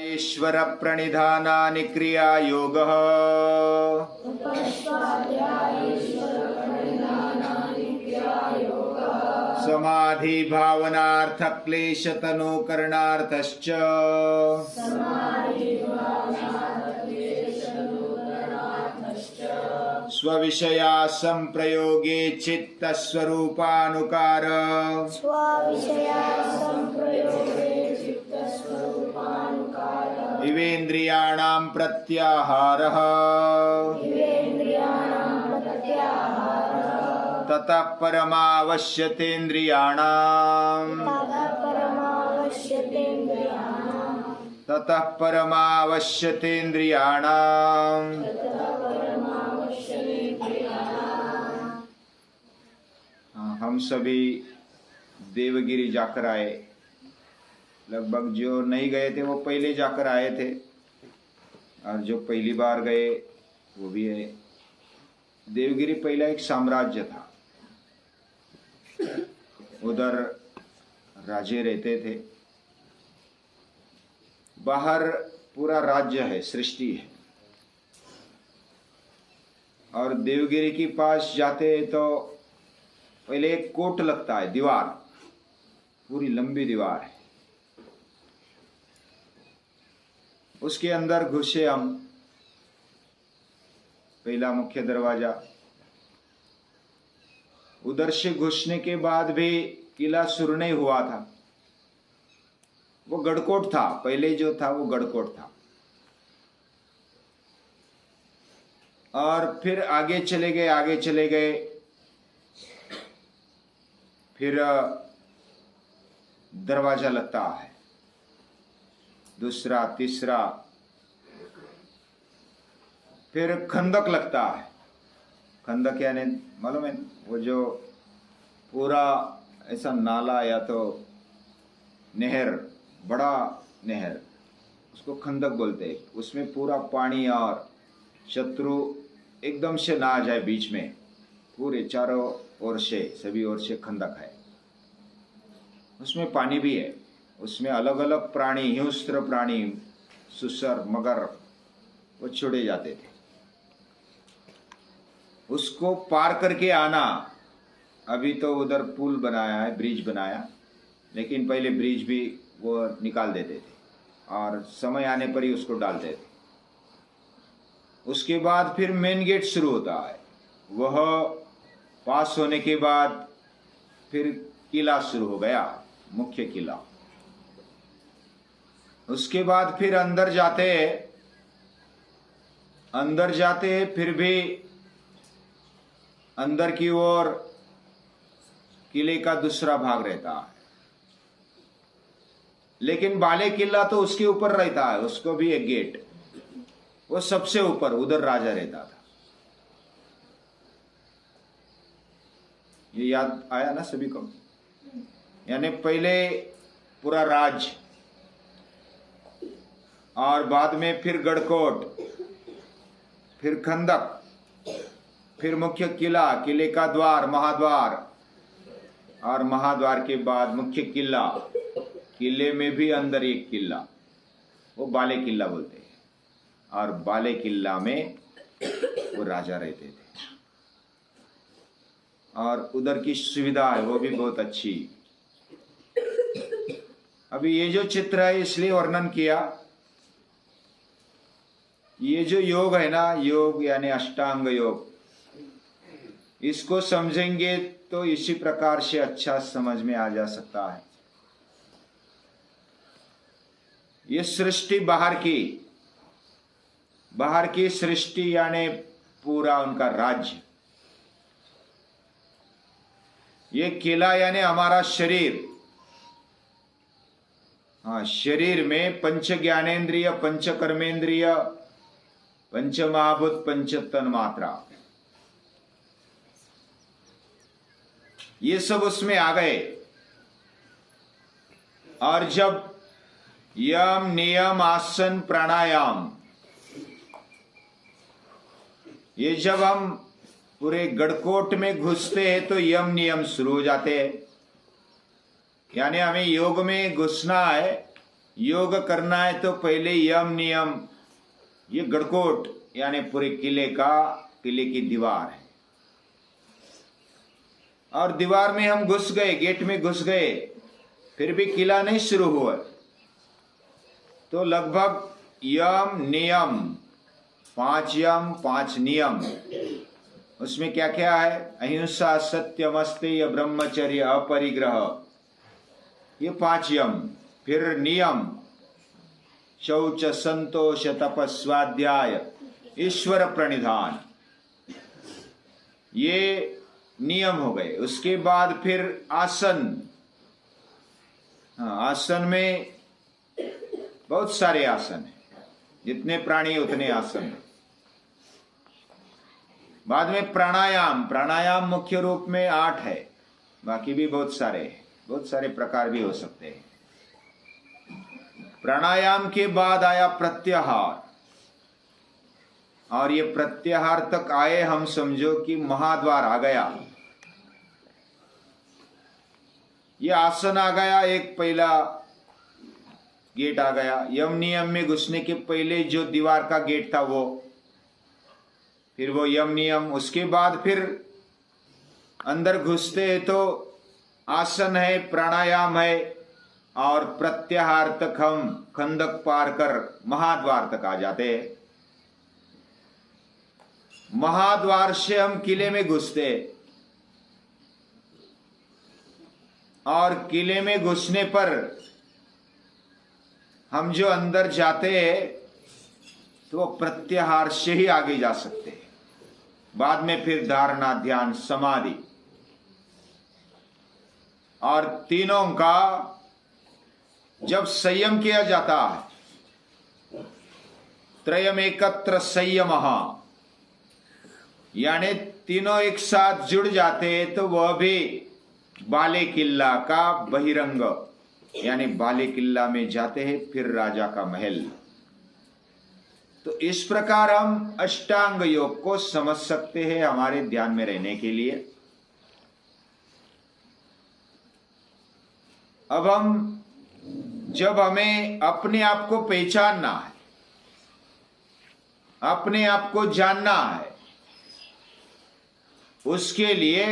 ईश्वर प्रणिधानानि क्रिया योगः समाधि भावनार्थ क्लेश तनुकरणार्थश्च स्वविषया संप्रयोगे चित्त स्वरूपानुकार इवेन्द्रियाणां प्रत्याहारः ततः परमावश्यतेन्द्रियाणाम् हम सभी देवगिरी जाकर आए। लगभग जो नहीं गए थे वो पहले जाकर आए थे और जो पहली बार गए वो भी है। देवगिरी पहला एक साम्राज्य था, उधर राजे रहते थे। बाहर पूरा राज्य है, सृष्टि है। और देवगिरी के पास जाते तो पहले एक कोट लगता है, दीवार, पूरी लंबी दीवार है। उसके अंदर घुसे हम, पहला मुख्य दरवाजा। उधर से घुसने के बाद भी किला शुरू नहीं हुआ था, वो गढ़कोट था। पहले जो था वो गढ़कोट था। और फिर आगे चले गए, फिर दरवाजा लगता है, दूसरा, तीसरा, फिर खंदक लगता है। खंदक यानी मालूम है, वो जो पूरा ऐसा नाला या तो नहर, बड़ा नहर, उसको खंदक बोलते हैं। उसमें पूरा पानी और शत्रु एकदम से ना आ जाए बीच में, पूरे चारों ओर से, सभी ओर से खंदक है। उसमें पानी भी है, उसमें अलग अलग प्राणी, हिंस्र प्राणी, सुसर, मगर, वो छोड़े जाते थे। उसको पार करके आना, अभी तो उधर पुल बनाया है, ब्रिज बनाया, लेकिन पहले ब्रिज भी वो निकाल देते थे और समय आने पर ही उसको डालते थे। उसके बाद फिर मेन गेट शुरू होता है, वह पास होने के बाद फिर किला शुरू हो गया, मुख्य किला। उसके बाद फिर अंदर जाते फिर भी अंदर की ओर किले का दूसरा भाग रहता है, लेकिन बाले किला तो उसके ऊपर रहता है, उसको भी एक गेट, वो सबसे ऊपर, उधर राजा रहता था। ये याद आया ना सभी को? यानी पहले पूरा राज, और बाद में फिर गढ़कोट, फिर खंदक, फिर मुख्य किला, किले का द्वार, महाद्वार, और महाद्वार के बाद मुख्य किला। किले में भी अंदर एक किला, वो बाले किला बोलते हैं। और बाले किला में वो राजा रहते थे, और उधर की सुविधा है वो भी बहुत अच्छी। अभी ये जो चित्र है इसलिए वर्णन किया, ये जो योग है ना, योग यानी अष्टांग योग, इसको समझेंगे तो इसी प्रकार से अच्छा समझ में आ जा सकता है। ये सृष्टि बाहर की सृष्टि यानी पूरा उनका राज्य। ये किला यानी हमारा शरीर। हाँ, शरीर में पंच ज्ञानेन्द्रिय, पंच कर्मेंद्रिय, पंच महाभूत, पंच तन्मात्रा, ये सब उसमें आ गए। और जब यम, नियम, आसन, प्राणायाम, ये जब हम पूरे गढ़कोट में घुसते हैं तो यम नियम शुरू हो जाते हैं। यानी हमें योग में घुसना है योग करना है तो पहले यम नियम, ये गड़कोट यानी पूरे किले की दीवार है, और दीवार में हम घुस गए, गेट में घुस गए, फिर भी किला नहीं शुरू हुआ, तो लगभग यम नियम, 5 यम 5 नियम। उसमें क्या क्या है? अहिंसा, सत्यम, अस्तेय, ब्रह्मचर्य, अपरिग्रह, ये 5 यम। फिर नियम, शौच, संतोष, तप, स्वाध्याय, ईश्वर प्रणिधान, ये नियम हो गए। उसके बाद फिर आसन, आसन में बहुत सारे आसन हैं, जितने प्राणी उतने आसन। बाद में प्राणायाम, प्राणायाम मुख्य रूप में 8 है, बाकी भी बहुत सारे प्रकार भी हो सकते हैं। प्राणायाम के बाद आया प्रत्याहार, और ये प्रत्याहार तक आए हम समझो कि महाद्वार आ गया, ये आसन आ गया, एक पहला गेट आ गया। यम नियम में घुसने के पहले जो दीवार का गेट था वो, फिर वो यम नियम। उसके बाद फिर अंदर घुसते हैं तो आसन है, प्राणायाम है, और प्रत्याहार तक हम खंदक पार कर महाद्वार तक आ जाते हैं। महाद्वार से हम किले में घुसते, और किले में घुसने पर हम जो अंदर जाते हैं तो वो प्रत्याहार से ही आगे जा सकते हैं। बाद में फिर धारणा, ध्यान, समाधि, और तीनों का जब संयम किया जाता है, त्रयम एकत्र संयमः, यानी तीनों एक साथ जुड़ जाते हैं, तो वह भी बाले किल्ला का बहिरंग, यानी बाले किल्ला में जाते हैं, फिर राजा का महल। तो इस प्रकार हम अष्टांग योग को समझ सकते हैं हमारे ध्यान में रहने के लिए। अब जब हमें अपने आप को पहचानना है, अपने आप को जानना है, उसके लिए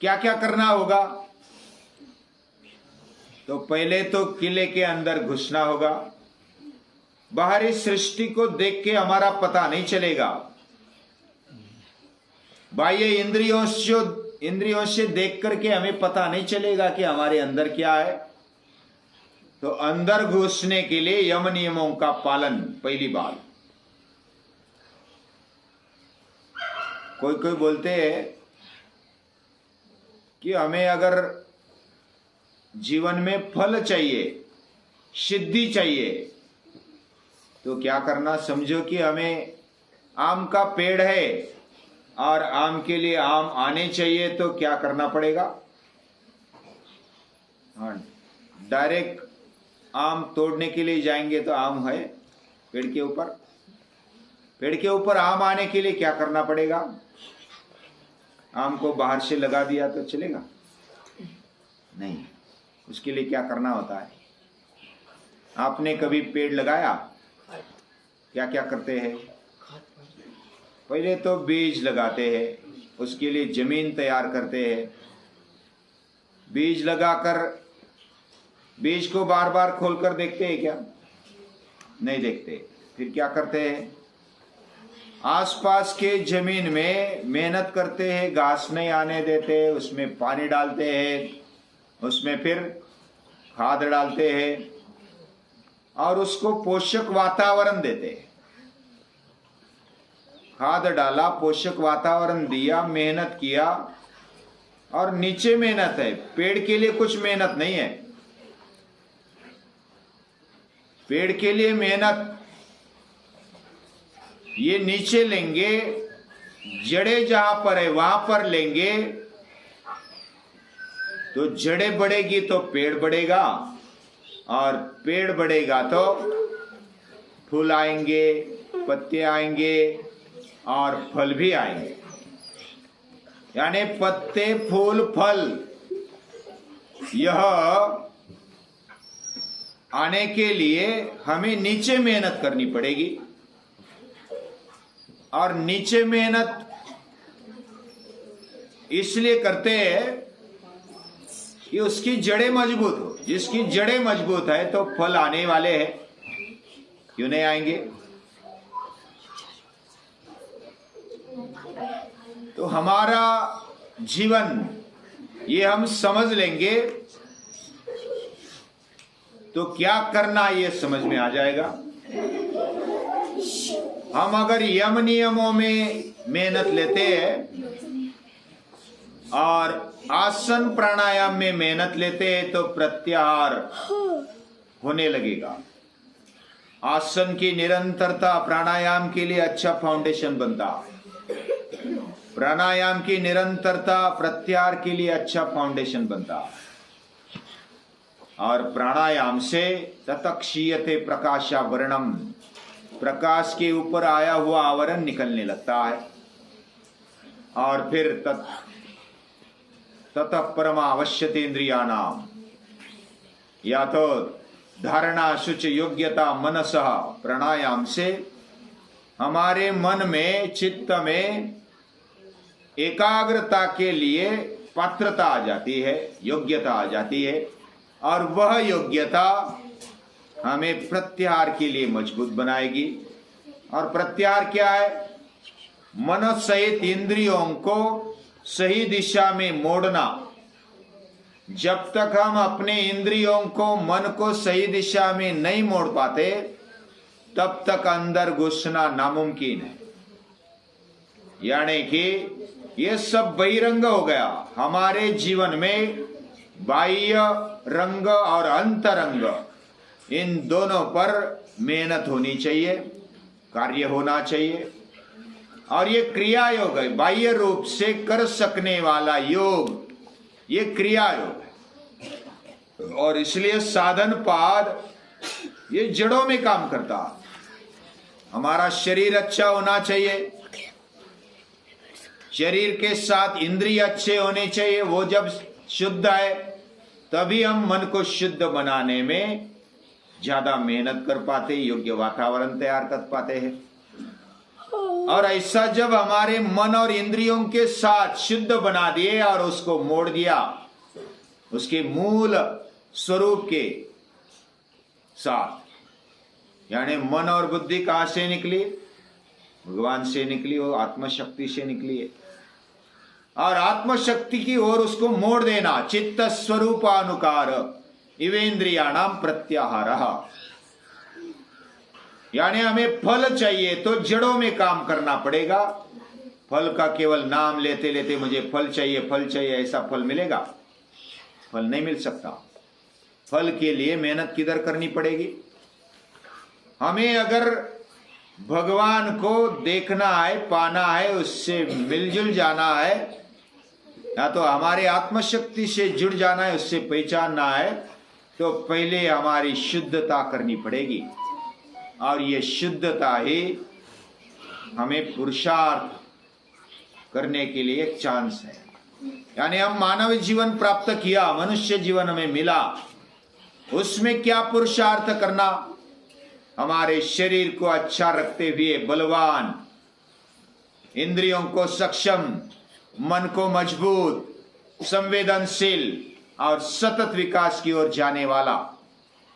क्या क्या करना होगा? तो पहले तो किले के अंदर घुसना होगा। बाहरी सृष्टि को देख के हमारा पता नहीं चलेगा, बाह्य इंद्रियों से देख करके हमें पता नहीं चलेगा कि हमारे अंदर क्या है। तो अंदर घुसने के लिए यम नियमों का पालन पहली बात। कोई बोलते हैं कि हमें अगर जीवन में फल चाहिए, सिद्धि चाहिए, तो क्या करना? समझो कि हमें आम का पेड़ है और आम के लिए आम आने चाहिए, तो क्या करना पड़ेगा? हाँ, डायरेक्ट आम तोड़ने के लिए जाएंगे तो आम है पेड़ के ऊपर, पेड़ के ऊपर आम आने के लिए क्या करना पड़ेगा? आम को बाहर से लगा दिया तो चलेगा? नहीं, उसके लिए क्या करना होता है? आपने कभी पेड़ लगाया? क्या क्या करते हैं? पहले तो बीज लगाते हैं, उसके लिए जमीन तैयार करते हैं, बीज लगाकर बीज को बार बार खोलकर देखते हैं क्या? नहीं देखते। फिर क्या करते हैं? आसपास के जमीन में मेहनत करते हैं, घास नहीं आने देते, उसमें पानी डालते हैं, उसमें फिर खाद डालते हैं और उसको पोषक वातावरण देते हैं। खाद डाला, पोषक वातावरण दिया, मेहनत किया, और नीचे मेहनत है, पेड़ के लिए कुछ मेहनत नहीं है। पेड़ के लिए मेहनत ये नीचे लेंगे, जड़ें जहां पर है वहां पर लेंगे, तो जड़ें बढ़ेगी तो पेड़ बढ़ेगा, और पेड़ बढ़ेगा तो फूल आएंगे, पत्ते आएंगे और फल भी आएंगे। यानी पत्ते, फूल, फल, यह आने के लिए हमें नीचे मेहनत करनी पड़ेगी, और नीचे मेहनत इसलिए करते हैं कि उसकी जड़ें मजबूत हो। जिसकी जड़ें मजबूत है तो फल आने वाले हैं, क्यों नहीं आएंगे? तो हमारा जीवन ये हम समझ लेंगे तो क्या करना ये समझ में आ जाएगा। हम अगर यम नियमों में मेहनत लेते हैं और आसन प्राणायाम में मेहनत लेते हैं तो प्रत्याहार होने लगेगा। आसन की निरंतरता प्राणायाम के लिए अच्छा फाउंडेशन बनता, प्राणायाम की निरंतरता प्रत्याहार के लिए अच्छा फाउंडेशन बनता, और प्राणायाम से ततक्षीयते प्रकाशावरणम, प्रकाश के ऊपर आया हुआ आवरण निकलने लगता है, और फिर ततः परमावश्यतेन्द्रियाणाम, या तो धारणा शुच योग्यता मनसः, प्राणायाम से हमारे मन में चित्त में एकाग्रता के लिए पात्रता आ जाती है, योग्यता आ जाती है, और वह योग्यता हमें प्रत्याहार के लिए मजबूत बनाएगी। और प्रत्याहार क्या है? मन सहित इंद्रियों को सही दिशा में मोड़ना। जब तक हम अपने इंद्रियों को, मन को सही दिशा में नहीं मोड़ पाते, तब तक अंदर घुसना नामुमकिन है। यानी कि ये सब बहिरंग हो गया। हमारे जीवन में बाह्य रंग और अंतरंग, इन दोनों पर मेहनत होनी चाहिए, कार्य होना चाहिए। और ये क्रिया योग है, बाह्य रूप से कर सकने वाला योग ये क्रिया योग है। और इसलिए साधन पाद ये जड़ों में काम करता। हमारा शरीर अच्छा होना चाहिए, शरीर के साथ इंद्रिय अच्छे होने चाहिए। वो जब शुद्ध है तभी हम मन को शुद्ध बनाने में ज्यादा मेहनत कर पाते, योग्य वातावरण तैयार कर पाते हैं। और ऐसा जब हमारे मन और इंद्रियों के साथ शुद्ध बना दिए और उसको मोड़ दिया उसके मूल स्वरूप के साथ, यानी मन और बुद्धि कहां से निकली? भगवान से निकली, वो आत्मशक्ति से निकली है। और आत्मशक्ति की ओर उसको मोड़ देना, चित्त स्वरूपानुकार इवेन्द्रियाणाम प्रत्याहारः। यानी हमें फल चाहिए तो जड़ों में काम करना पड़ेगा। फल का केवल नाम लेते लेते मुझे फल चाहिए, फल चाहिए, ऐसा फल मिलेगा? फल नहीं मिल सकता। फल के लिए मेहनत किधर करनी पड़ेगी? हमें अगर भगवान को देखना है, पाना है, उससे मिलजुल जाना है, या तो हमारे आत्मशक्ति से जुड़ जाना है, उससे पहचानना है, तो पहले हमारी शुद्धता करनी पड़ेगी। और ये शुद्धता ही हमें पुरुषार्थ करने के लिए एक चांस है। यानी हम मानव जीवन प्राप्त किया, मनुष्य जीवन हमें मिला, उसमें क्या पुरुषार्थ करना? हमारे शरीर को अच्छा रखते हुए बलवान, इंद्रियों को सक्षम, मन को मजबूत, संवेदनशील और सतत विकास की ओर जाने वाला,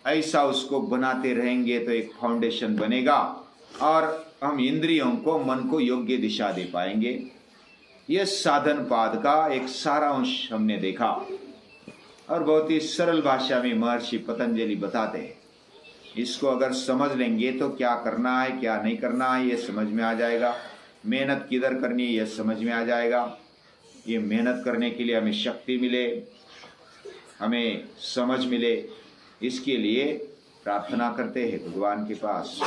ऐसा उसको बनाते रहेंगे तो एक फाउंडेशन बनेगा और हम इंद्रियों को, मन को योग्य दिशा दे पाएंगे। यह साधन पाद का एक सारांश हमने देखा और बहुत ही सरल भाषा में महर्षि पतंजलि बताते हैं। इसको अगर समझ लेंगे तो क्या करना है, क्या नहीं करना है, ये समझ में आ जाएगा। मेहनत किधर करनी है, यह समझ में आ जाएगा। ये मेहनत करने के लिए हमें शक्ति मिले, हमें समझ मिले, इसके लिए प्रार्थना करते हैं भगवान के पास।